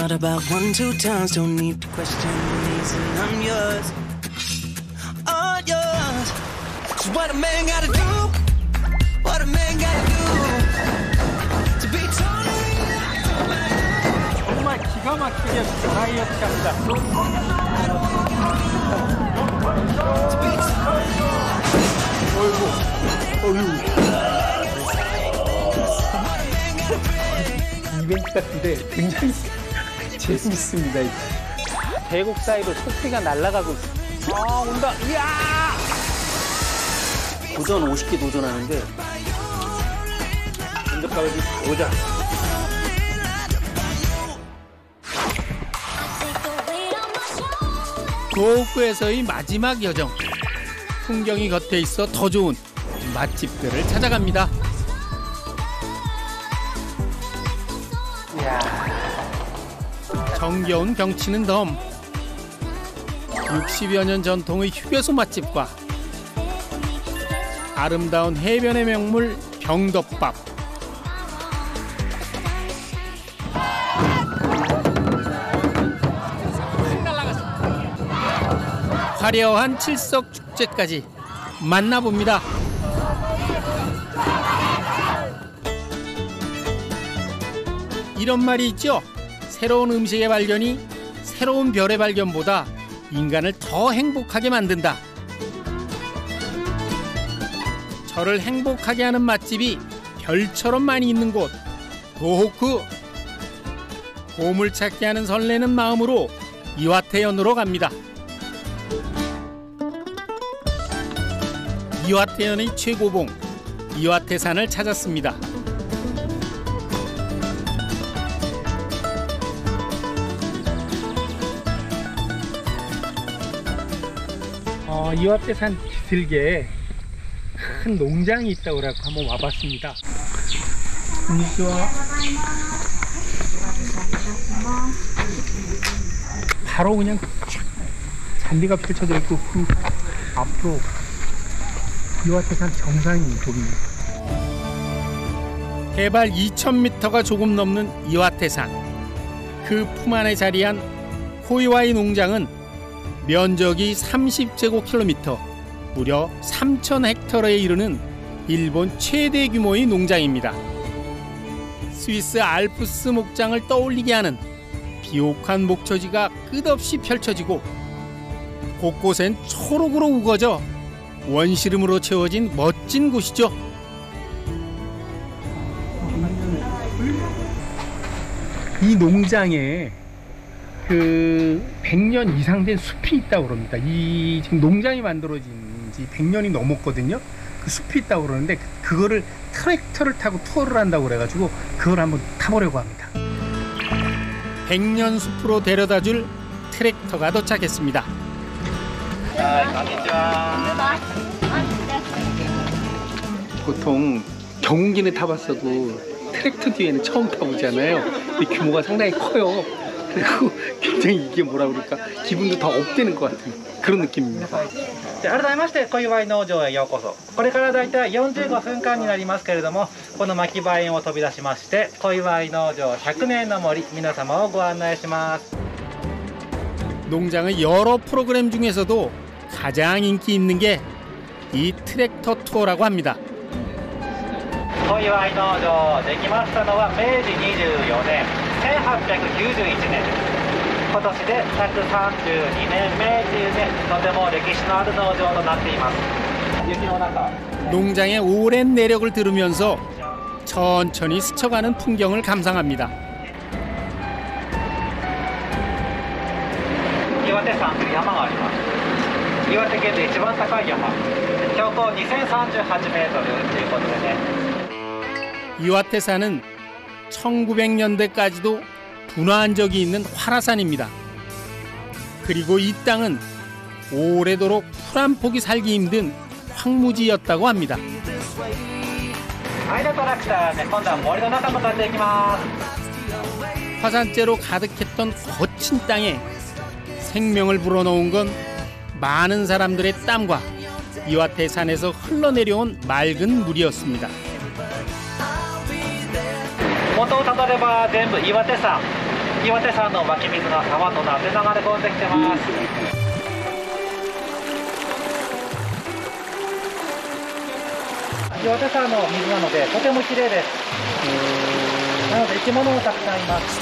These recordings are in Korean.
not about 1, 2 times. Don't need to question the reason I'm yours. All yours. So what a man gotta do? What a man gotta do to be totally locked on my head. 정말 기가 막히게 다이어트 합니다. 이벤트 같은데 굉장히 재밌습니다. 계곡 사이로 소피가 날아가고 있어. 아, 온다. 이야! 도전 50개 도전하는데 응급가을이 오자. 도호쿠에서의 마지막 여정. 풍경이 겉에 있어 더 좋은 맛집들을 찾아갑니다. 이야. 정겨운 경치는 덤. 60여 년 전통의 휴게소 맛집과 아름다운 해변의 명물 병덮밥. 화려한 칠석 축제까지 만나봅니다. 이런 말이 있죠. 새로운 음식의 발견이 새로운 별의 발견보다 인간을 더 행복하게 만든다. 저를 행복하게 하는 맛집이 별처럼 많이 있는 곳, 도호쿠. 보물찾기 하는 설레는 마음으로 이와테현으로 갑니다. 이와테현의 최고봉, 이와테산을 찾았습니다. 이와테산 기슭에 큰 농장이 있다고 그래서 한번 와봤습니다. 안녕하세요. 바로 그냥 잔디가 펼쳐져 있고 그 앞으로 이와테산 정상이 보입니다. 해발 2000m가 조금 넘는 이와테산. 그 품 안에 자리한 호이와이 농장은 면적이 30제곱킬로미터, 무려 3000헥타르에 이르는 일본 최대 규모의 농장입니다. 스위스 알프스 목장을 떠올리게 하는 비옥한 목초지가 끝없이 펼쳐지고 곳곳엔 초록으로 우거져 원시름으로 채워진 멋진 곳이죠. 이 농장에 그 100년 이상 된 숲이 있다고 그럽니다. 이 지금 농장이 만들어진 지 100년이 넘었거든요. 그 숲이 있다고 그러는데 그거를 트랙터를 타고 투어를 한다고 그래가지고 그걸 한번 타보려고 합니다. 100년 숲으로 데려다줄 트랙터가 도착했습니다. 보통 경운기는 타봤어도 트랙터 뒤에는 처음 타보잖아요. 이 규모가 상당히 커요. 그리고 굉장히 이게 뭐라 그럴까 기분도 더 업되는 것 같은 그런 느낌입니다. 改めまして小祝農場へようこそ。これからだいたい45分間になりますけれども、この巻き園を飛び出しまして小祝農場100年の森、皆様をご案内します。 농장의 여러 프로그램 중에서도 가장 인기 있는 게 이 트랙터 투어라고 합니다. 小祝農場できましたのは明治24年、1891年。今年で132年目というね、とても歴史のある農場となっています。雪の中。 농장의 오랜 내력을 들으면서 천천히 스쳐가는 풍경을 감상합니다. 岩手山という山があります。岩手県で一番高い山、標高2038メートルということでね。 이와테산은 1900년대까지도 분화한 적이 있는 활화산입니다. 그리고 이 땅은 오래도록 풀 한 폭이 살기 힘든 황무지였다고 합니다. 화산재로 가득했던 거친 땅에 생명을 불어넣은 건 많은 사람들의 땀과 이와테산에서 흘러내려온 맑은 물이었습니다. 元をたどれば全部岩手山岩手山の湧き水が川となって流れ込んできてます。岩手山の水なのでとても綺麗です。なので生き物もたくさんいます。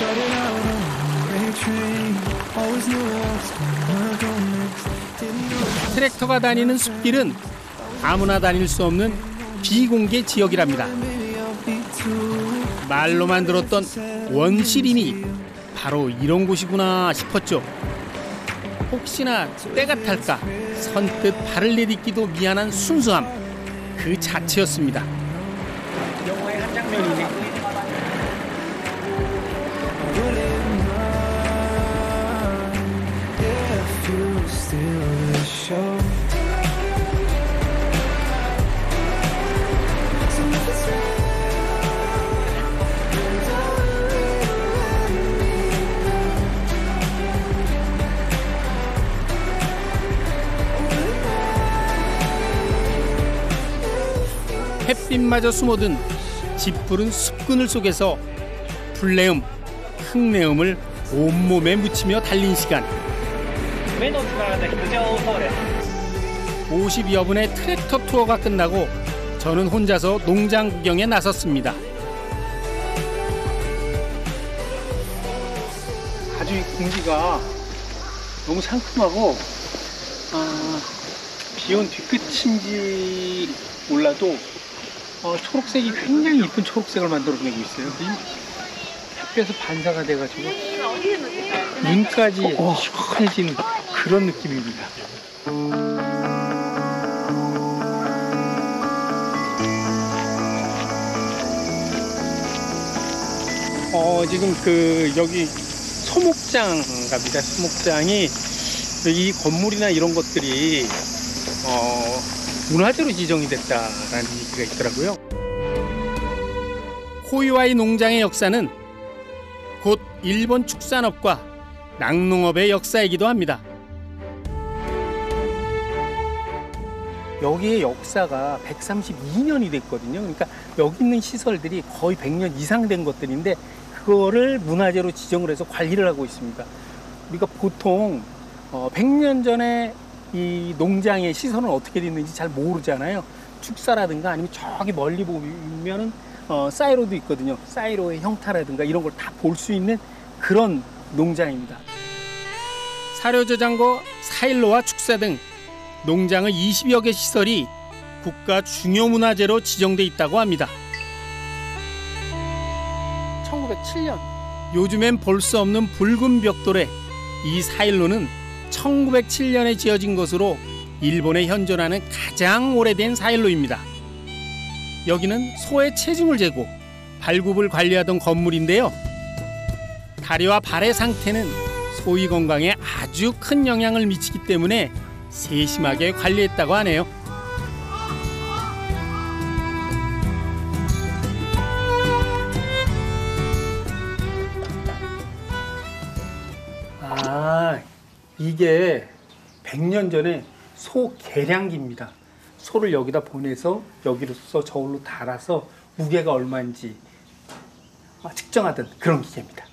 트랙터가 다니는 숲길은 아무나 다닐 수 없는 비공개 지역이랍니다. 말로만 들었던 원시림이 바로 이런 곳이구나 싶었죠. 혹시나 때가 탈까 선뜻 발을 내딛기도 미안한 순수함 그 자체였습니다. 영화의 한 장면이네. 햇빛마저 숨어든 짙푸른 숲그늘 속에서 풀내음, 흙내음을 온몸에 묻히며 달린 시간. 50여 분의 트랙터 투어가 끝나고 저는 혼자서 농장 구경에 나섰습니다. 아주 이 공기가 너무 상큼하고 비온 뒤끝인지 몰라도 초록색이 굉장히 이쁜 초록색을 만들어내고 있어요. 햇볕에 반사가 돼가지고 눈까지 시원해지는 그런 느낌입니다. 지금 여기 소목장 갑니다. 소목장이 이 건물이나 이런 것들이 문화재로 지정이 됐다라는 얘기가 있더라고요. 코이와이 농장의 역사는 곧 일본 축산업과 낙농업의 역사이기도 합니다. 여기의 역사가 132년이 됐거든요. 그러니까 여기 있는 시설들이 거의 100년 이상 된 것들인데 그거를 문화재로 지정을 해서 관리를 하고 있습니다. 우리가 보통 100년 전에 이 농장의 시설은 어떻게 됐는지 잘 모르잖아요. 축사라든가 아니면 저기 멀리 보면은 사이로도 있거든요. 사이로의 형태라든가 이런 걸 다 볼 수 있는 그런 농장입니다. 사료 저장고, 사일로와 축사 등 농장의 20여 개 시설이 국가 중요문화재로 지정돼 있다고 합니다. 1907년 요즘엔 볼 수 없는 붉은 벽돌에 이 사일로는 1907년에 지어진 것으로 일본에 현존하는 가장 오래된 사일로입니다. 여기는 소의 체중을 재고 발굽을 관리하던 건물인데요. 다리와 발의 상태는 소의 건강에 아주 큰 영향을 미치기 때문에 세심하게 관리했다고 하네요. 이게 100년 전에 소 계량기입니다. 소를 여기다 보내서 여기로서 저울로 달아서 무게가 얼마인지 측정하던 그런 기계입니다.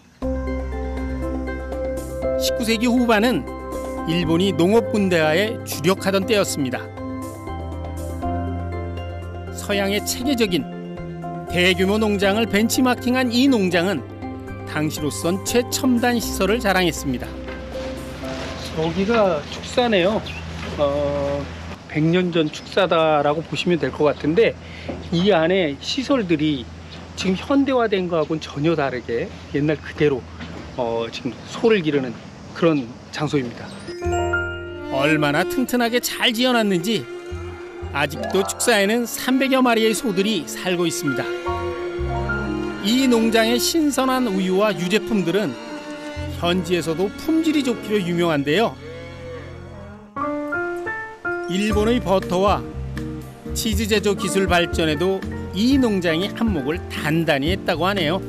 19세기 후반은 일본이 농업군대화에 주력하던 때였습니다. 서양의 체계적인 대규모 농장을 벤치마킹한 이 농장은 당시로선 최첨단 시설을 자랑했습니다. 여기가 축사네요. 100년 전 축사다라고 보시면 될 것 같은데 이 안에 시설들이 지금 현대화된 거하고는 전혀 다르게 옛날 그대로 지금 소를 기르는 그런 장소입니다. 얼마나 튼튼하게 잘 지어놨는지 아직도 축사에는 300여 마리의 소들이 살고 있습니다. 이 농장의 신선한 우유와 유제품들은 현지에서도 품질이 좋기로 유명한데요. 일본의 버터와 치즈 제조 기술 발전에도 이 농장이 한몫을 단단히 했다고 하네요.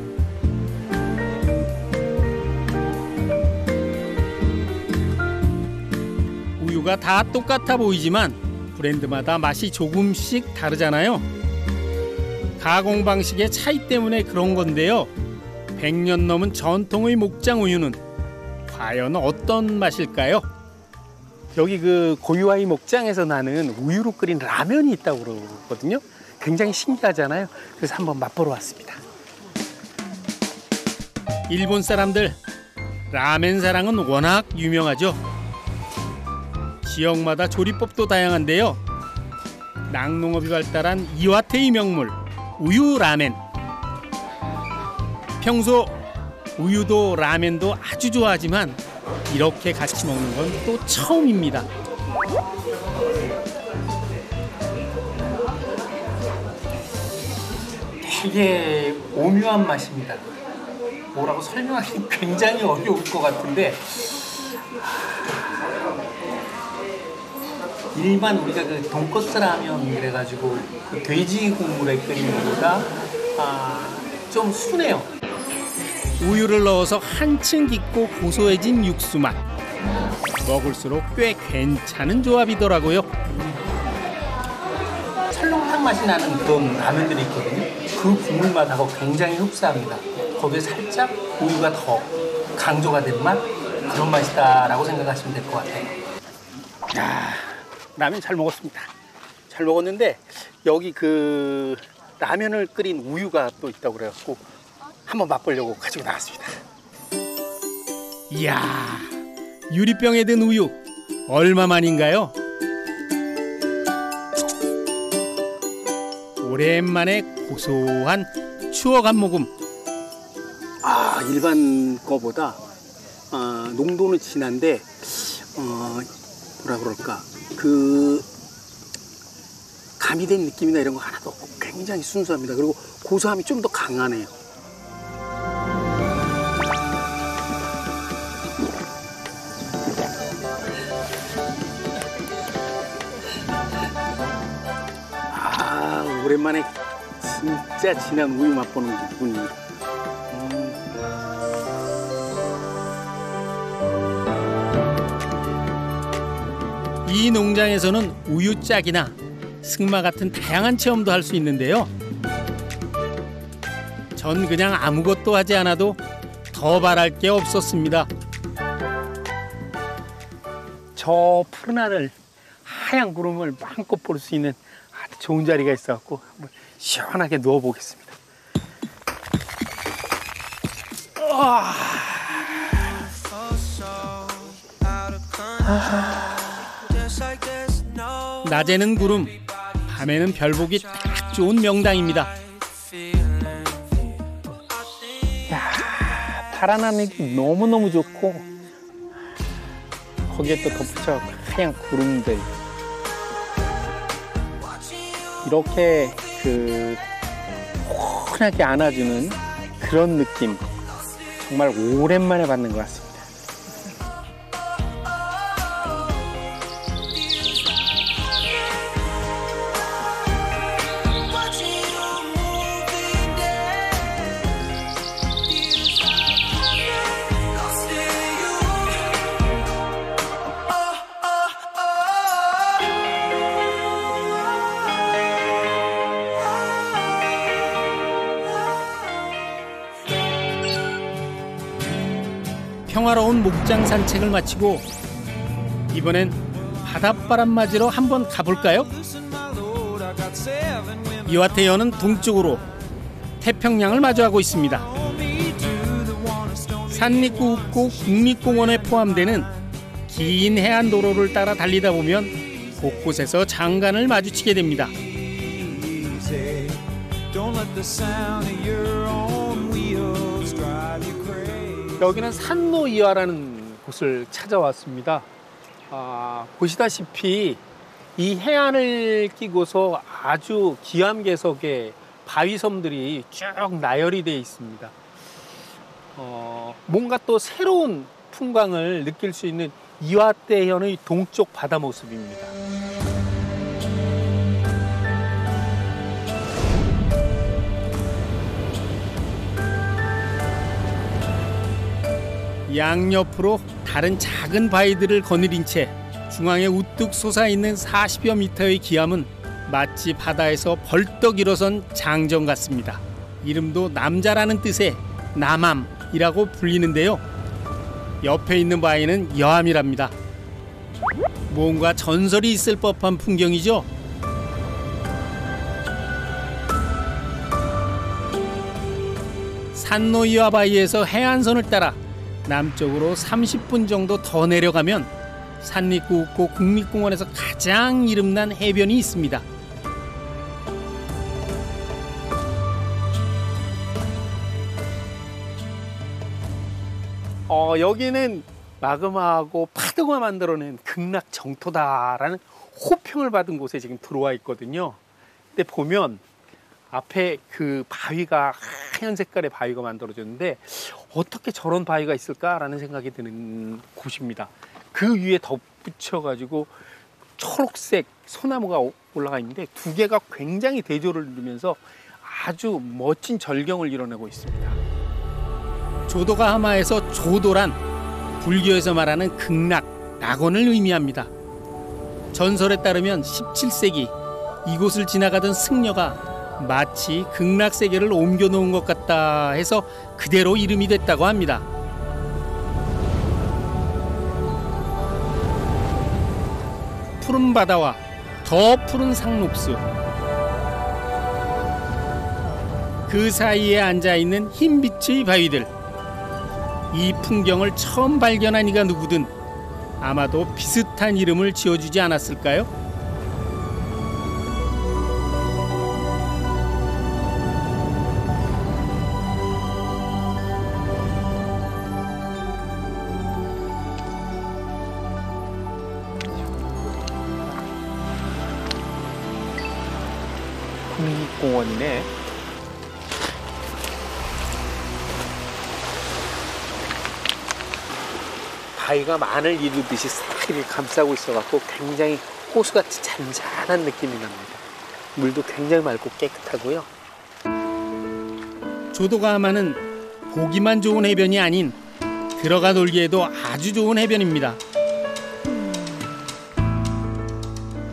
우유가 다 똑같아 보이지만 브랜드마다 맛이 조금씩 다르잖아요. 가공 방식의 차이 때문에 그런 건데요. 100년 넘은 전통의 목장 우유는 과연 어떤 맛일까요? 여기 그 고유와이 목장에서 나는 우유로 끓인 라면이 있다고 그러거든요. 굉장히 신기하잖아요. 그래서 한번 맛보러 왔습니다. 일본 사람들 라멘 사랑은 워낙 유명하죠. 지역마다 조리법도 다양한데요. 낙농업이 발달한 이와테의 명물 우유 라멘. 평소 우유도 라멘도 아주 좋아하지만 이렇게 같이 먹는 건 또 처음입니다. 되게 오묘한 맛입니다. 뭐라고 설명하기 굉장히 어려울 것 같은데, 일반 우리가 그 돈코츠 라면 그래가지고 그 돼지 국물에 끓인 것보다 좀 순해요. 우유를 넣어서 한층 깊고 고소해진 육수 맛. 먹을수록 꽤 괜찮은 조합이더라고요. 설렁탕 맛이 나는 그런 라면들이 있거든요. 그 국물 맛하고 굉장히 흡사합니다. 거기에 살짝 우유가 더 강조가 된 맛? 그런 맛이다라고 생각하시면 될 것 같아요. 야, 라면 잘 먹었습니다. 잘 먹었는데 여기 그 라면을 끓인 우유가 또 있다고 그래갖고 한번 맛보려고 가지고 나왔습니다. 이야, 유리병에 든 우유 얼마만인가요? 오랜만에 고소한 추억 한 모금. 일반 거보다 농도는 진한데 뭐라 그럴까, 그 가미된 느낌이나 이런 거 하나도 없고 굉장히 순수합니다. 그리고 고소함이 좀 더 강하네요. 오랜만에 진짜 진한 우유 맛보는 기분입니다. 이 농장에서는 우유 짝이나 승마 같은 다양한 체험도 할 수 있는데요. 전 그냥 아무것도 하지 않아도 더 바랄 게 없었습니다. 저 푸른 하늘, 하얀 구름을 마음껏 볼 수 있는 아주 좋은 자리가 있어갖고 한번 시원하게 누워보겠습니다. 낮에는 구름, 밤에는 별보기 딱 좋은 명당입니다. 야, 파란 하늘이 너무너무 좋고 거기에 또 덧붙여 하얀 구름들. 이렇게 그 환하게 안아주는 그런 느낌 정말 오랜만에 받는 것 같습니다. 평화로운 목장 산책을 마치고 이번엔 바닷바람 맞으러 한번 가볼까요? 이와테현은 동쪽으로 태평양을 마주하고 있습니다. 산리쿠우코 국립공원에 포함되는 긴 해안도로를 따라 달리다 보면 곳곳에서 장관을 마주치게 됩니다. 여기는 산노이와라는 곳을 찾아왔습니다. 보시다시피 이 해안을 끼고서 아주 기암괴석의 바위섬들이 쭉 나열이 되어 있습니다. 뭔가 또 새로운 풍광을 느낄 수 있는 이와테현의 동쪽 바다 모습입니다. 양옆으로 다른 작은 바위들을 거느린 채 중앙에 우뚝 솟아있는 40여 미터의 기암은 마치 바다에서 벌떡 일어선 장정 같습니다. 이름도 남자라는 뜻의 남암이라고 불리는데요. 옆에 있는 바위는 여암이랍니다. 뭔가 전설이 있을 법한 풍경이죠. 산노이와 바위에서 해안선을 따라 남쪽으로 30분 정도 더 내려가면 산리구읍고 국립공원에서 가장 이름난 해변이 있습니다. 여기는 마그마하고 파도가 만들어낸 극락 정토다라는 호평을 받은 곳에 지금 들어와 있거든요. 근데 보면 앞에 그 바위가 하얀 색깔의 바위가 만들어졌는데 어떻게 저런 바위가 있을까라는 생각이 드는 곳입니다. 그 위에 덧붙여 가지고 초록색 소나무가 올라가 있는데 두 개가 굉장히 대조를 이루면서 아주 멋진 절경을 이뤄내고 있습니다. 조도가 하마에서 조도란 불교에서 말하는 극락, 낙원을 의미합니다. 전설에 따르면 17세기 이곳을 지나가던 승려가 마치 극락세계를 옮겨놓은 것 같다 해서 그대로 이름이 됐다고 합니다. 푸른 바다와 더 푸른 상록수, 그 사이에 앉아있는 흰빛의 바위들, 이 풍경을 처음 발견한 이가 누구든 아마도 비슷한 이름을 지어주지 않았을까요? 국립공원이네. 바위가 마늘 이루듯이 싹 이렇게 감싸고 있어갖고 굉장히 호수같이 잔잔한 느낌이 납니다. 물도 굉장히 맑고 깨끗하고요. 조도가하마는 보기만 좋은 해변이 아닌 들어가 놀기에도 아주 좋은 해변입니다.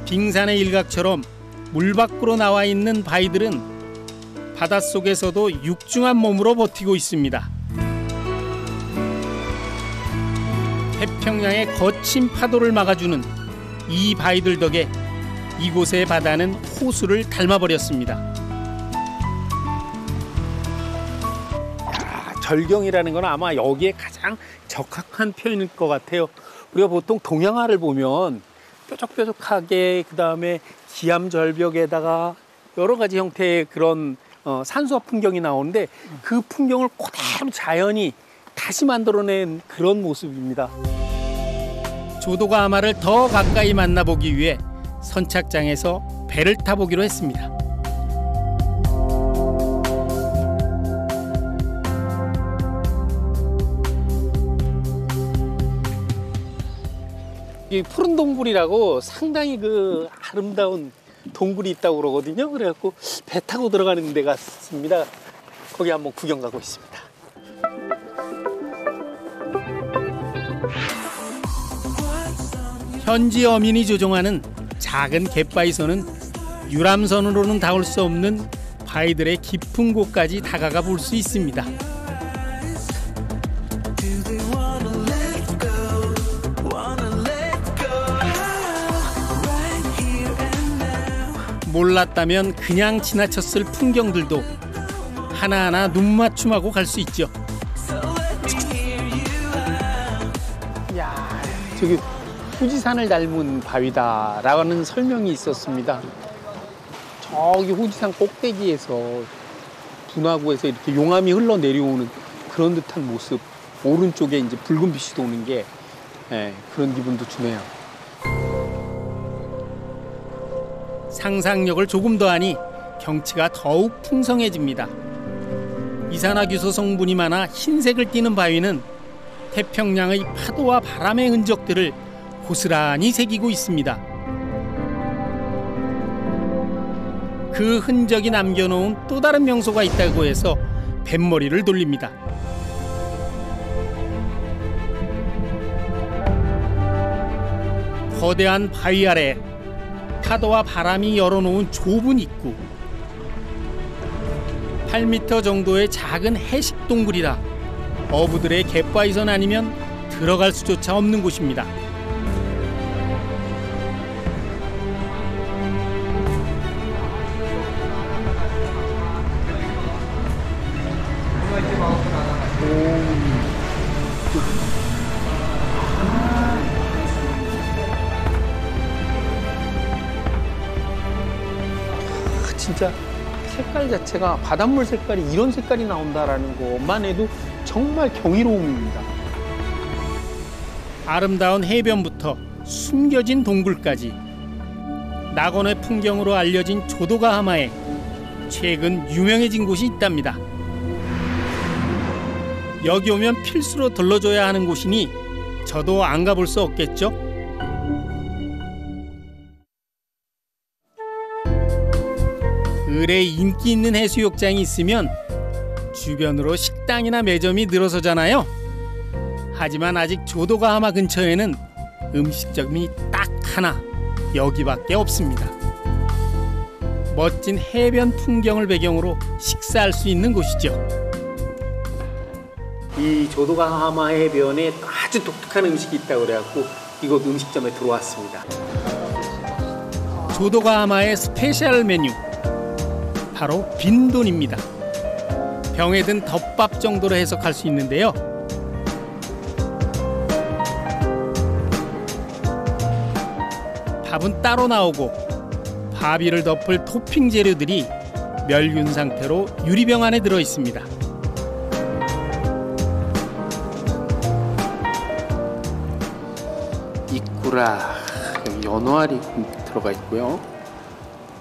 빙산의 일각처럼 물 밖으로 나와 있는 바위들은 바닷속에서도 육중한 몸으로 버티고 있습니다. 태평양의 거친 파도를 막아주는 이 바위들 덕에 이곳의 바다는 호수를 닮아버렸습니다. 절경이라는 건 아마 여기에 가장 적합한 표현일 것 같아요. 우리가 보통 동양화를 보면 뾰족뾰족하게 그 다음에 기암 절벽에다가 여러 가지 형태의 그런 산수화 풍경이 나오는데 그 풍경을 그대로 자연이 다시 만들어낸 그런 모습입니다. 조도가하마를 더 가까이 만나보기 위해 선착장에서 배를 타보기로 했습니다. 이 푸른 동굴이라고 상당히 그 아름다운 동굴이 있다고 그러거든요. 그래갖고 배 타고 들어가는 데가 있습니다. 거기 한번 구경 가고 있습니다. 현지 어민이 조종하는 작은 갯바위선은 유람선으로는 닿을 수 없는 바위들의 깊은 곳까지 다가가 볼 수 있습니다. 몰랐다면 그냥 지나쳤을 풍경들도 하나하나 눈맞춤하고 갈 수 있죠. 야, 저기 후지산을 닮은 바위다라는 설명이 있었습니다. 저기 후지산 꼭대기에서 분화구에서 이렇게 용암이 흘러내려오는 그런 듯한 모습, 오른쪽에 이제 붉은 빛이 도는 게 그런 기분도 주네요. 상상력을 조금 더하니 경치가 더욱 풍성해집니다. 이산화규소 성분이 많아 흰색을 띠는 바위는 태평양의 파도와 바람의 흔적들을 고스란히 새기고 있습니다. 그 흔적이 남겨놓은 또 다른 명소가 있다고 해서 뱃머리를 돌립니다. 거대한 바위 아래 파도와 바람이 열어놓은 좁은 입구. 8m 정도의 작은 해식 동굴이라 어부들의 갯바위선 아니면 들어갈 수조차 없는 곳입니다. 진짜 색깔 자체가 바닷물 색깔이 이런 색깔이 나온다라는 것만 해도 정말 경이로움입니다. 아름다운 해변부터 숨겨진 동굴까지 낙원의 풍경으로 알려진 조도가하마에 최근 유명해진 곳이 있답니다. 여기 오면 필수로 들러줘야 하는 곳이니 저도 안 가볼 수 없겠죠? 을에 인기 있는 해수욕장이 있으면 주변으로 식당이나 매점이 늘어서잖아요. 하지만 아직 조도가하마 근처에는 음식점이 딱 하나, 여기밖에 없습니다. 멋진 해변 풍경을 배경으로 식사할 수 있는 곳이죠. 이 조도가하마 해변에 아주 독특한 음식이 있다고 그래갖고 이곳 음식점에 들어왔습니다. 조도가하마의 스페셜 메뉴, 바로 빈돈입니다. 병에 든 덮밥 정도로 해석할 수 있는데요. 밥은 따로 나오고 밥 위를 덮을 토핑 재료들이 멸균 상태로 유리병 안에 들어 있습니다. 이꾸라, 여기 연어알이 들어가 있고요.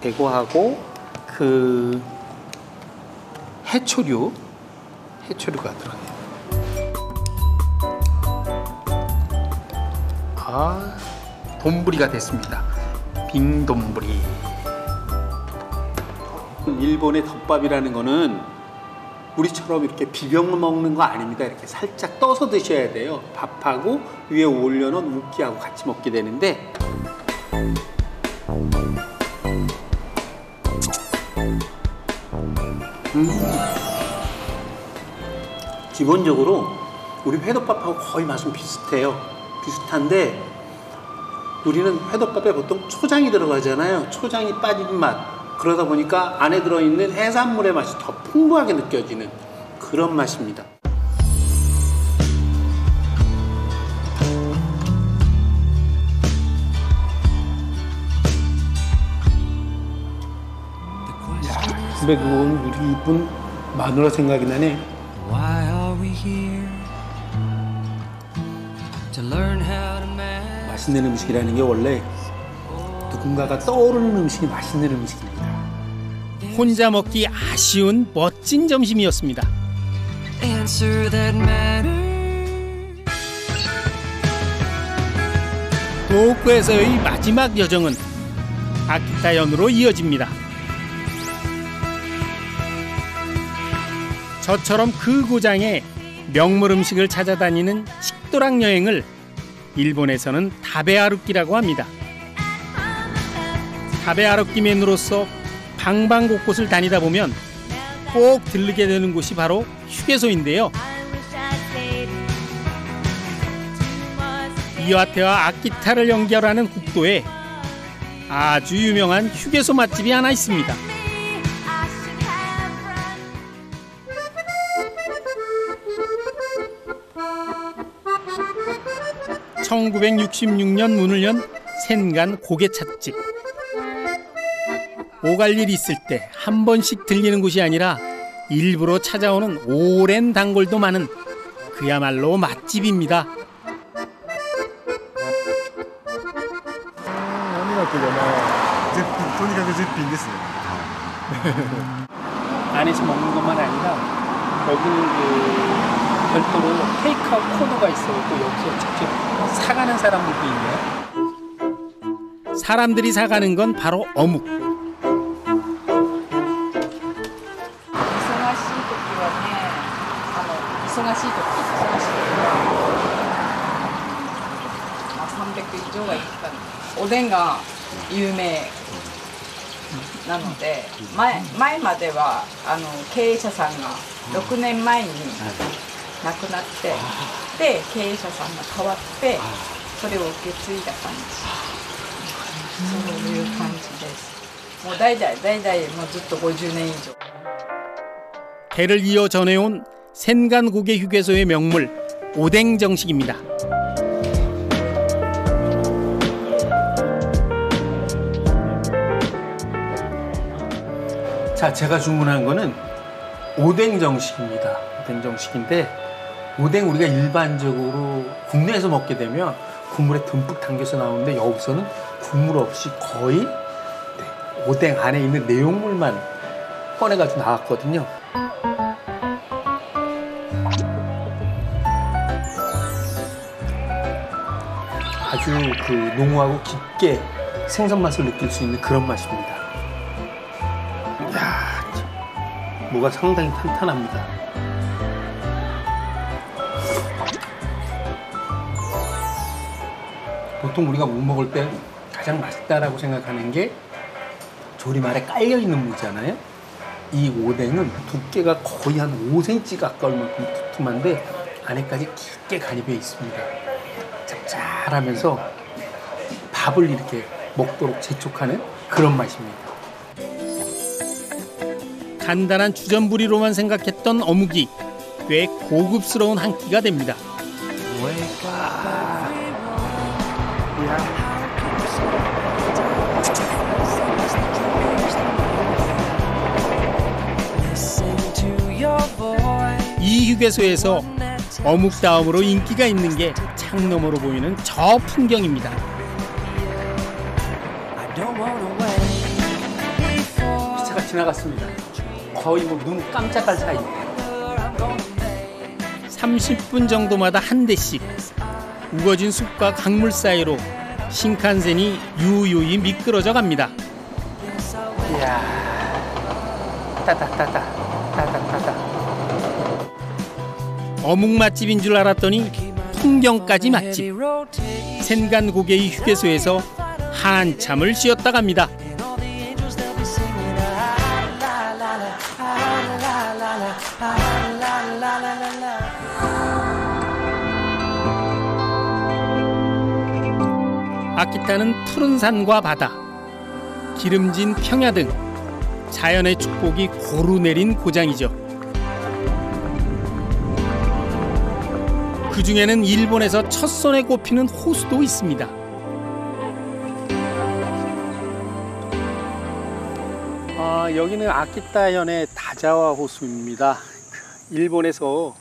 대구하고 그 해초류가 들어가네요. 아, 돈부리가 됐습니다. 빙돈부리. 일본의 덮밥이라는 거는 우리처럼 이렇게 비벼 먹는 거 아닙니다. 이렇게 살짝 떠서 드셔야 돼요. 밥하고 위에 올려놓은 우기하고 같이 먹게 되는데 기본적으로 우리 회덮밥하고 거의 맛은 비슷해요. 비슷한데 우리는 회덮밥에 보통 초장이 들어가잖아요. 초장이 빠진 맛. 그러다 보니까 안에 들어있는 해산물의 맛이 더 풍부하게 느껴지는 그런 맛입니다. 집에 그건 우리 이쁜 마누라 생각이 나네. 맛있는 음식이라는 게 원래 누군가가 떠오르는 음식이 맛있는 음식입니다. 혼자 먹기 아쉬운 멋진 점심이었습니다. 도호쿠에서의 마지막 여정은 아키타현으로 이어집니다. 저처럼 그 고장에 명물 음식을 찾아다니는 식도락 여행을 일본에서는 다베아루키라고 합니다. 다베아루키맨으로서 방방곳곳을 다니다 보면 꼭 들르게 되는 곳이 바로 휴게소인데요. 이와테와 아키타를 연결하는 국도에 아주 유명한 휴게소 맛집이 하나 있습니다. 1966년 문을 연 센간 고개찻집. 오갈 일 있을 때 한 번씩 들리는 곳이 아니라 일부러 찾아오는 오랜 단골도 많은 그야말로 맛집입니다. 안에서 먹는 것만 아니라 여기 별도로 테이크아웃 코너가 있어요. 또 여기서 직접 사가는 사람들도 있네요. 사람들이 사가는 건 바로 어묵. なので、前までは経営者さんが6年前に亡くなって、で経営者さんが変わってそれを受け継いだ感じ。そういう感じです。もう代々もうずっと50年以上。 대를 이어 전해온 센간고개 휴게소의 명물 오뎅 정식입니다. 자, 제가 주문한 거는 오뎅 정식입니다. 오뎅 정식인데 오뎅 우리가 일반적으로 국내에서 먹게 되면 국물에 듬뿍 담겨서 나오는데 여기서는 국물 없이 거의 오뎅 안에 있는 내용물만 꺼내가지고 나왔거든요. 아주 그 농후하고 깊게 생선 맛을 느낄 수 있는 그런 맛입니다. 이야, 무가 상당히 탄탄합니다. 보통 우리가 무 먹을 때 가장 맛있다라고 생각하는 게 조림 아래 깔려 있는 무잖아요. 이 오뎅은 두께가 거의 한 5cm 가까울 만큼 두툼한데 안에까지 깊게 간이 배어 있습니다. 짭짤하면서 밥을 이렇게 먹도록 재촉하는 그런 맛입니다. 간단한 주전부리로만 생각했던 어묵이 꽤 고급스러운 한 끼가 됩니다. 이 휴게소에서 어묵 다음으로 인기가 있는 게 창너머로 보이는 저 풍경입니다. 기차가 지나갔습니다. 거의 뭐 눈 깜짝할 사이. 30분 정도마다 한 대씩 우거진 숲과 강물 사이로 신칸센이 유유히 미끄러져 갑니다. 이야, 따다따다. 어묵 맛집인 줄 알았더니 풍경까지 맛집. 센간고개의 휴게소에서 한참을 쉬었다 갑니다. 아키타는 푸른 산과 바다, 기름진 평야 등 자연의 축복이 고루 내린 고장이죠. 그 중에는 일본에서 첫손에 꼽히는 호수도 있습니다. 여기는 아키타현의 다자와 호수입니다. 일본에서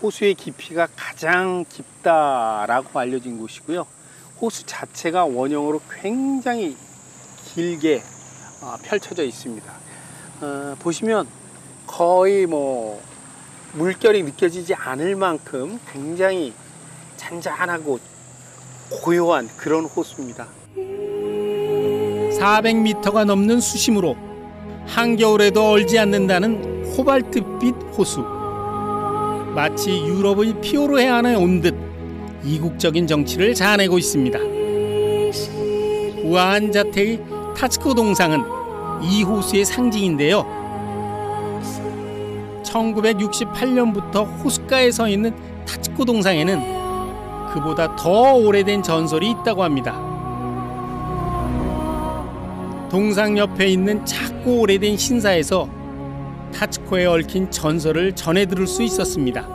호수의 깊이가 가장 깊다라고 알려진 곳이고요. 호수 자체가 원형으로 굉장히 길게 펼쳐져 있습니다. 보시면 거의 뭐 물결이 느껴지지 않을 만큼 굉장히 잔잔하고 고요한 그런 호수입니다. 400m가 넘는 수심으로 한겨울에도 얼지 않는다는 코발트빛 호수. 마치 유럽의 피오르 해안에 온 듯 이국적인 정치를 자아내고 있습니다. 우아한 자태의 타츠코 동상은 이 호수의 상징인데요. 1968년부터 호숫가에 서 있는 타츠코 동상에는 그보다 더 오래된 전설이 있다고 합니다. 동상 옆에 있는 작고 오래된 신사에서 타츠코에 얽힌 전설을 전해 들을 수 있었습니다.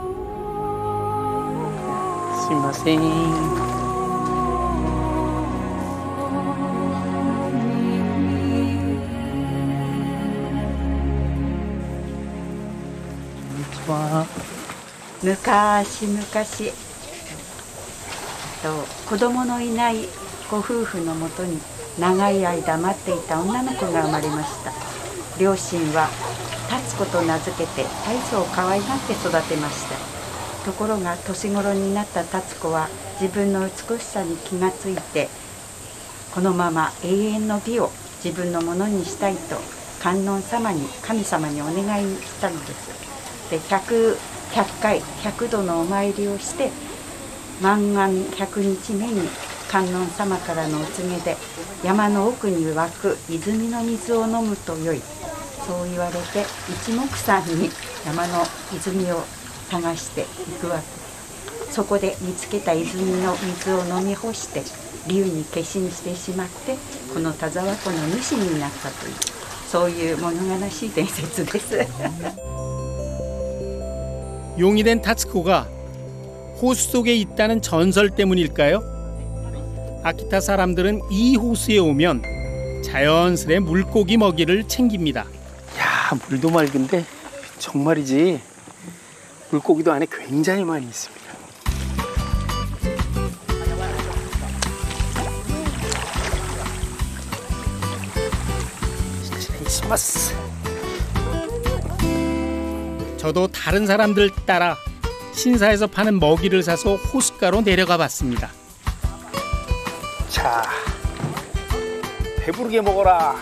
스미마셍.昔子供のいないご夫婦のもとに長い間待っていた女の子が生まれました。両親は達子と名付けて大層可愛がって育てました。ところが年頃になった達子は自分の美しさに気がついて、このまま永遠の美を自分のものにしたいと観音様に神様にお願いしたのです。で100回100度のお参りをして満願100日目に観音様からのお告げで山の奥に湧く泉の水を飲むとよい、そう言われて一目散に山の泉を探していくわけ。そこで見つけた泉の水を飲み干して龍に化身してしまって、この田沢湖の主になったという、そういう物悲しい伝説です。 용이 된 타츠코가 호수 속에 있다는 전설 때문일까요? 아키타 사람들은 이 호수에 오면 자연스레 물고기 먹이를 챙깁니다. 야, 물도 맑은데 정말이지 물고기도 안에 굉장히 많이 있습니다. 저도 다른 사람들 따라 신사에서 파는 먹이를 사서 호숫가로 내려가 봤습니다. 자, 배부르게 먹어라.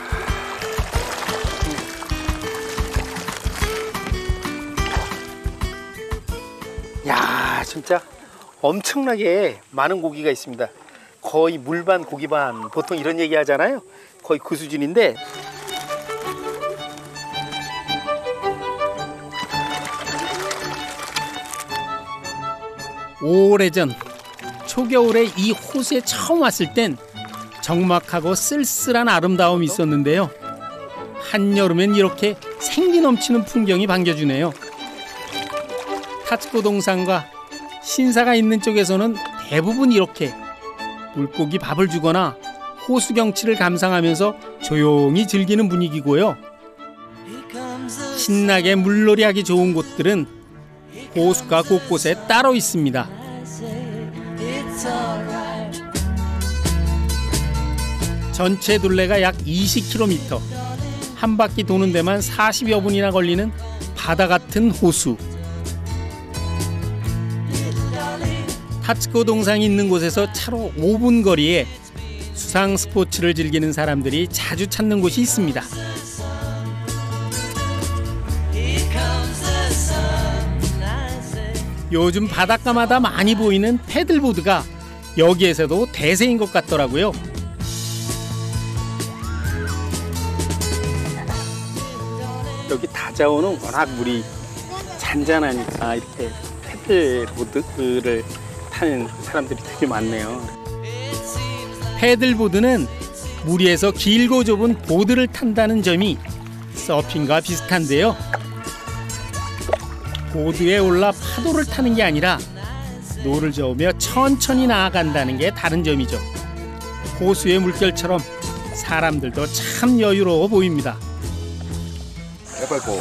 야, 진짜 엄청나게 많은 고기가 있습니다. 거의 물반 고기반, 보통 이런 얘기 하잖아요. 거의 그 수준인데, 오래전 초겨울에 이 호수에 처음 왔을 땐 적막하고 쓸쓸한 아름다움이 있었는데요. 한여름엔 이렇게 생기 넘치는 풍경이 반겨주네요. 타츠코 동산과 신사가 있는 쪽에서는 대부분 이렇게 물고기 밥을 주거나 호수 경치를 감상하면서 조용히 즐기는 분위기고요. 신나게 물놀이하기 좋은 곳들은 호숫가 곳곳에 따로 있습니다. 전체 둘레가 약 20km, 한 바퀴 도는 데만 40여 분이나 걸리는 바다 같은 호수. 타츠코 동상이 있는 곳에서 차로 5분 거리에 수상 스포츠를 즐기는 사람들이 자주 찾는 곳이 있습니다. 요즘 바닷가마다 많이 보이는 패들보드가 여기에서도 대세인 것 같더라고요. 여기 다자오는 워낙 물이 잔잔하니까 이렇게 패들보드를 타는 사람들이 되게 많네요. 패들보드는 물 위에서 길고 좁은 보드를 탄다는 점이 서핑과 비슷한데요. 보드에 올라 파도를 타는 게 아니라 노를 저으며 천천히 나아간다는 게 다른 점이죠. 호수의 물결처럼 사람들도 참 여유로워 보입니다. やっぱりこう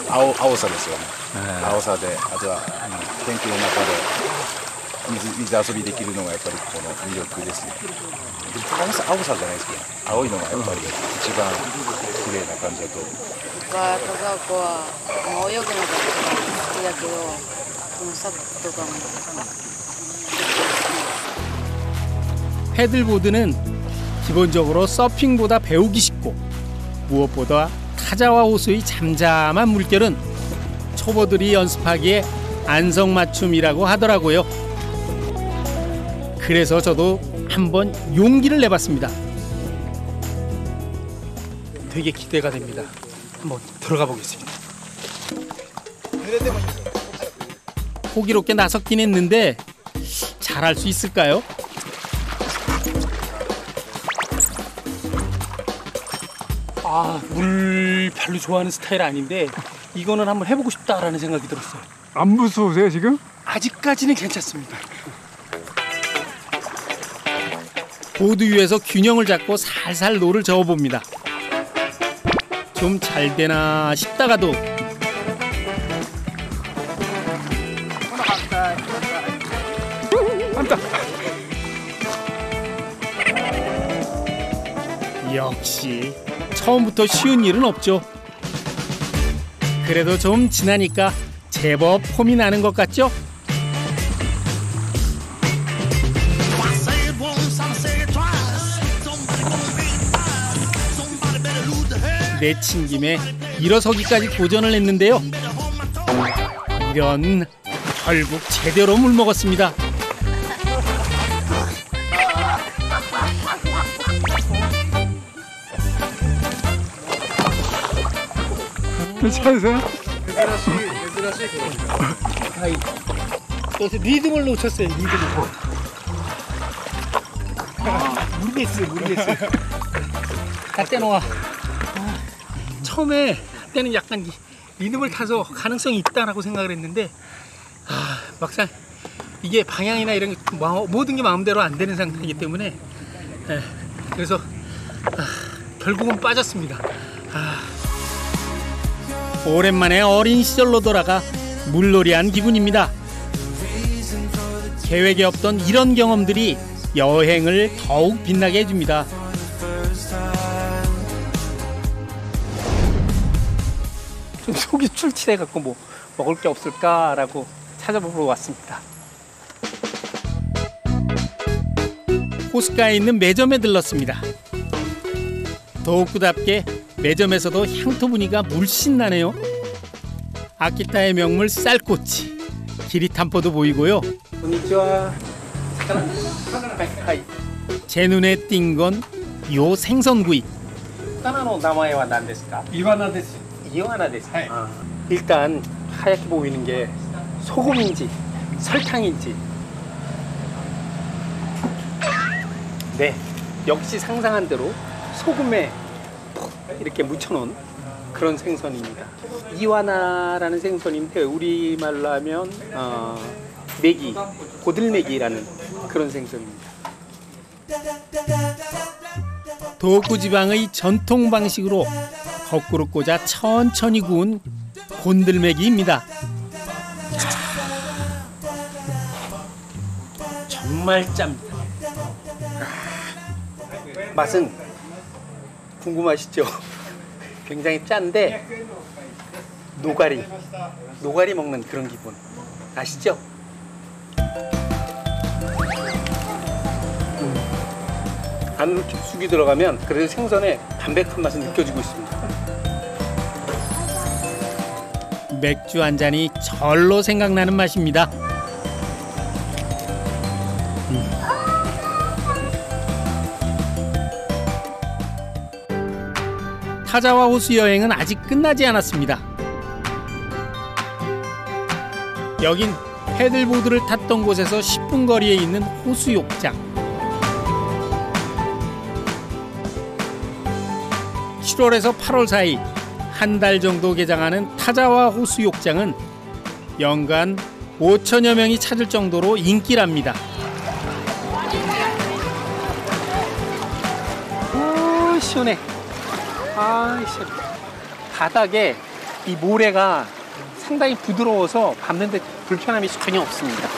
青さですよね。青さで、あとは天気の中で水遊びできるのがやっぱりこの魅力ですね。青さじゃないですけど、青いのがやっぱり一番綺麗な感じだと。僕は田沢湖は泳ぐのが好きだけど、このサップとかも패들보드는 기본적으로 서핑보다 배우기 쉽고 무엇보다 타자와 호수의 잠잠한 물결은 초보들이 연습하기에 안성맞춤이라고 하더라고요. 그래서 저도 한번 용기를 내봤습니다. 되게 기대가 됩니다. 한번 들어가 보겠습니다. 호기롭게 나섰긴 했는데 잘할 수 있을까요? 아, 물 별로 좋아하는 스타일 아닌데 이거는 한번 해보고 싶다라는 생각이 들었어요. 안 무서우세요 지금? 아직까지는 괜찮습니다. 보드 위에서 균형을 잡고 살살 노를 저어봅니다. 좀 잘 되나 싶다가도 역시 처음부터 쉬운 일은 없죠. 그래도 좀 지나니까 제법 폼이 나는 것 같죠? 내친 김에 일어서기까지 도전을 했는데요. 이런, 결국 제대로 물먹었습니다. 괜찮으세요? 아이, 여기서 리듬을 놓쳤어요. 리듬을. 모르겠어요. 갖다 놓아. 처음에 때는 약간 리듬을 타서 가능성이 있다라고 생각을 했는데 막상 이게 방향이나 이런 게 모든 게 마음대로 안 되는 상태이기 때문에 그래서 결국은 빠졌습니다. 오랜만에 어린 시절로 돌아가 물놀이한 기분입니다. 계획에 없던 이런 경험들이 여행을 더욱 빛나게 해줍니다. 좀 속이 출출해갖고 뭐 먹을 게 없을까라고 찾아보러 왔습니다. 호숫가에 있는 매점에 들렀습니다. 도호쿠답게 매점에서도 향토 분위기가 물씬 나네요. 아키타의 명물 쌀꼬치, 기리탐포도 보이고요. konnichiwa. 제 눈에 띈 건 요 생선구이. 魚の名前は何ですか? 이와나 데스. 이와나です. 일단 하얗게 보이는 게 소금인지 설탕인지. 네, 역시 상상한 대로 소금에 이렇게 묻혀놓은 그런 생선입니다. 이와나라는 생선인데 우리말로 하면 메기, 고들메기라는 그런 생선입니다. 도호쿠 지방의 전통 방식으로 거꾸로 꽂아 천천히 구운 곤들메기입니다. 정말 짭니다. 맛은 궁금하시죠? 굉장히 짠데 노가리 먹는 그런 기분 아시죠? 안으로 쑥이 들어가면 그래도 생선의 담백한 맛은 느껴지고 있습니다. 맥주 한 잔이 절로 생각나는 맛입니다. 타자와 호수 여행은 아직 끝나지 않았습니다. 여긴 패들보드를 탔던 곳에서 10분 거리에 있는 호수욕장. 7월에서 8월 사이 한 달 정도 개장하는 타자와 호수욕장은 연간 5천여 명이 찾을 정도로 인기랍니다. 오, 시원해. 시원해. 바닥에 이 모래가 상당히 부드러워서 밟는데 불편함이 전혀 없습니다.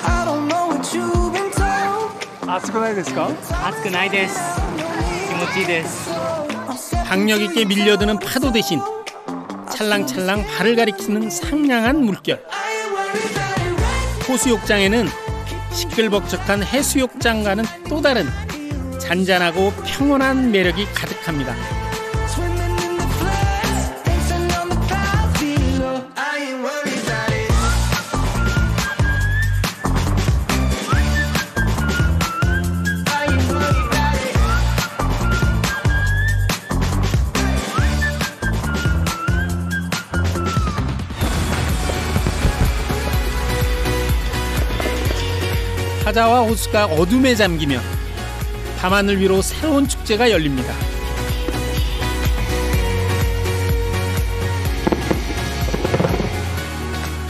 I don't know what you've been told. 暑くないですか? 暑くないです。気持ちいいです。 박력 있게 밀려드는 파도 대신 찰랑찰랑 발을 가리키는 상냥한 물결. 호수욕장에는 시끌벅적한 해수욕장과는 또 다른 잔잔하고 평온한 매력이 가득합니다. Swimming in the floods, dancing on the clouds below. I ain't worried about it. I ain't worried about it. 타자와 호수가 어둠에 잠기면 밤하늘 위로 새로운 축제가 열립니다.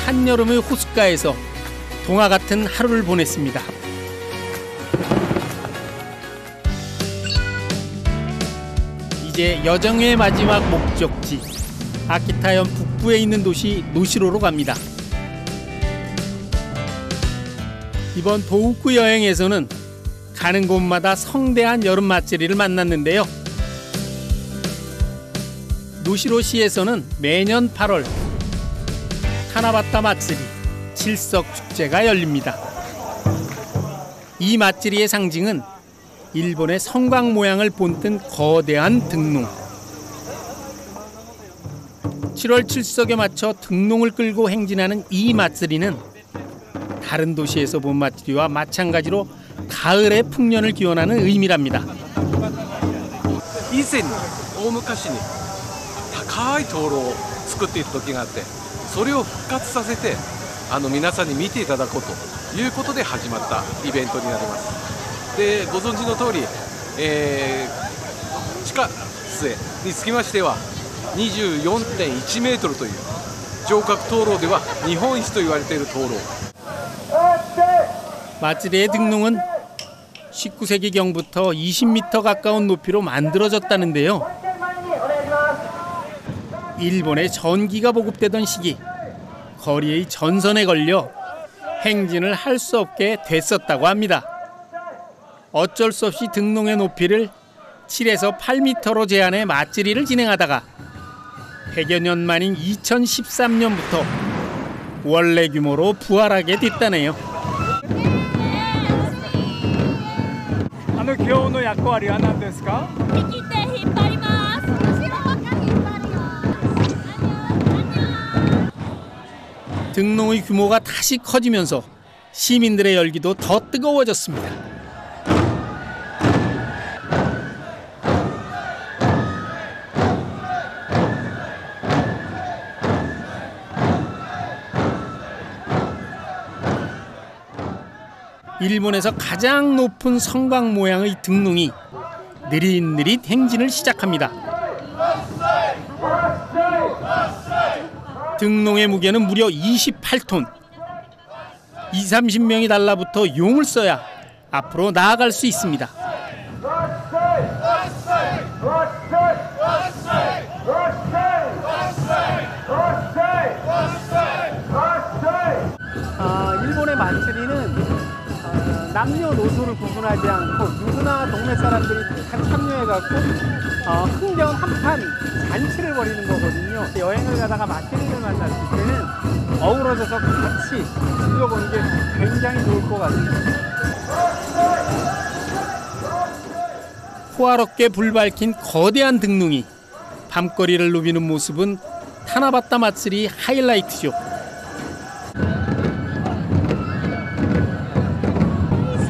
한여름의 호숫가에서 동화 같은 하루를 보냈습니다. 이제 여정의 마지막 목적지 아키타현 북부에 있는 도시 노시로로 갑니다. 이번 도호쿠 여행에서는 가는 곳마다 성대한 여름 맛제리를 만났는데요. 노시로시에서는 매년 8월 타나바타 마츠리 칠석 축제가 열립니다. 이 마츠리의 상징은 일본의 성곽 모양을 본뜬 거대한 등농. 7월 칠석에 맞춰 등농을 끌고 행진하는 이 마츠리는 다른 도시에서 본 마츠리와 마찬가지로 가을의 풍년을 기원하는 의미랍니다. 以前に大昔に高い灯籠を作っていた時があって、それを復活させて皆さんに見ていただこうということで始まったイベントになります。で、ご存知の通り、地下末につきましては 24.1 メートルという城郭灯籠では日本一と言われている灯籠。 마츠리의 등롱은 19세기경부터 20m 가까운 높이로 만들어졌다는데요. 일본에 전기가 보급되던 시기, 거리의 전선에 걸려 행진을 할 수 없게 됐었다고 합니다. 어쩔 수 없이 등롱의 높이를 7에서 8m로 제한해 마츠리를 진행하다가 100여 년 만인 2013년부터 원래 규모로 부활하게 됐다네요. 今日の役割は何ですか? 등롱의 규모가 다시 커지면서 시민들의 열기도 더 뜨거워졌습니다. 일본에서 가장 높은 성곽 모양의 등롱이 느릿느릿 행진을 시작합니다. 등롱의 무게는 무려 28톤. 20-30명이 달라붙어 용을 써야 앞으로 나아갈 수 있습니다. 일본의 마츠리는 남녀노소를 구분하지 않고 누구나 동네 사람들이 다 참여해갖고 흥겨운 한판 잔치를 벌이는 거거든요. 여행을 가다가 마츠리를 만났을 때는 어우러져서 같이 즐겨보는 게 굉장히 좋을 것 같습니다. 호화롭게 불 밝힌 거대한 등롱이 밤거리를 누비는 모습은 타나바타 마츠리 하이라이트죠.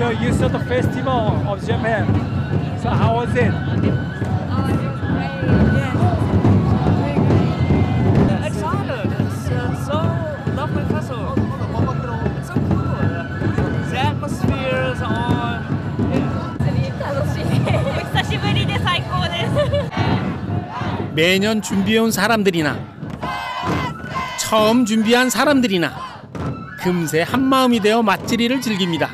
So you saw the festival of Japan. So how was it? Excited. It's so lovely festival. It's so cool. The atmospheres are. 매년 준비해온 사람들이나 처음 준비한 사람들이나 금세 한마음이 되어 맛지리를 즐깁니다.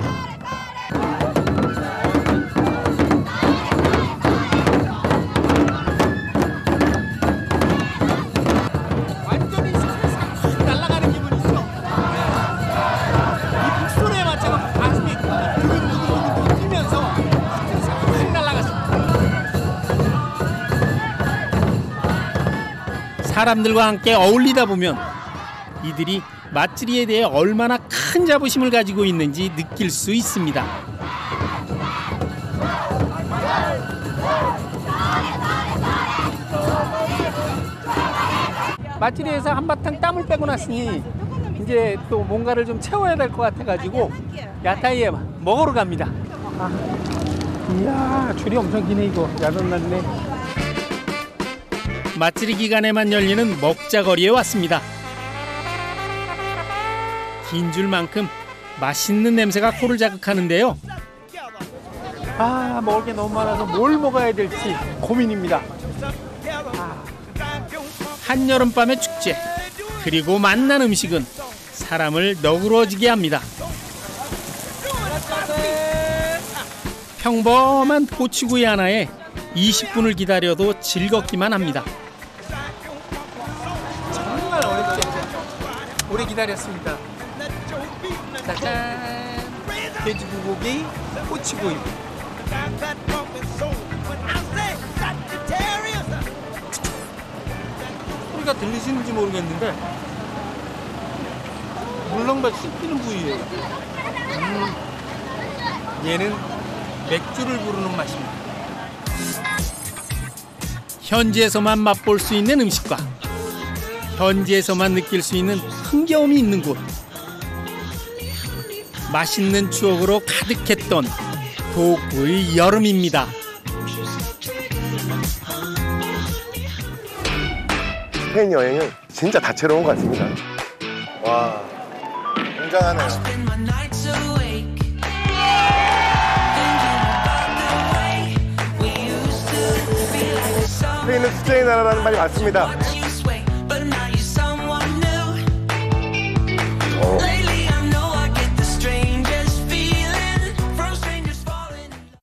사람들과 함께 어울리다 보면 이들이 맛지리에 대해 얼마나 큰 자부심을 가지고 있는지 느낄 수 있습니다. 맛지리에서 한바탕 땀을 빼고 났으니 이제 또 뭔가를 좀 채워야 될 것 같아가지고 야타이에 먹으러 갑니다. 이야, 줄이 엄청 기네. 이거 야단났네. 맛지리 기간에만 열리는 먹자거리에 왔습니다. 긴 줄만큼 맛있는 냄새가 코를 자극하는데요. 먹을 게 너무 많아서 뭘 먹어야 될지 고민입니다. 한여름밤의 축제, 그리고 만난 음식은 사람을 너그러지게 합니다. 평범한 꼬치구이 하나에 20분을 기다려도 즐겁기만 합니다. 정말 오래 기다렸습니다. 짜잔! 돼지 불고기, 꼬치구이. 소리가 들리시는지 모르겠는데 물렁같이 씹히는 부위예요. 얘는 맥주를 부르는 맛입니다. 현지에서만 맛볼 수 있는 음식과 현지에서만 느낄 수 있는 흥겨움이 있는 곳. 맛있는 추억으로 가득했던 북부의 여름입니다. 스페인 여행은 진짜 다채로운 것 같습니다. 와, 굉장하네요. 스페인은 숫자의 나라라는 말이 맞습니다.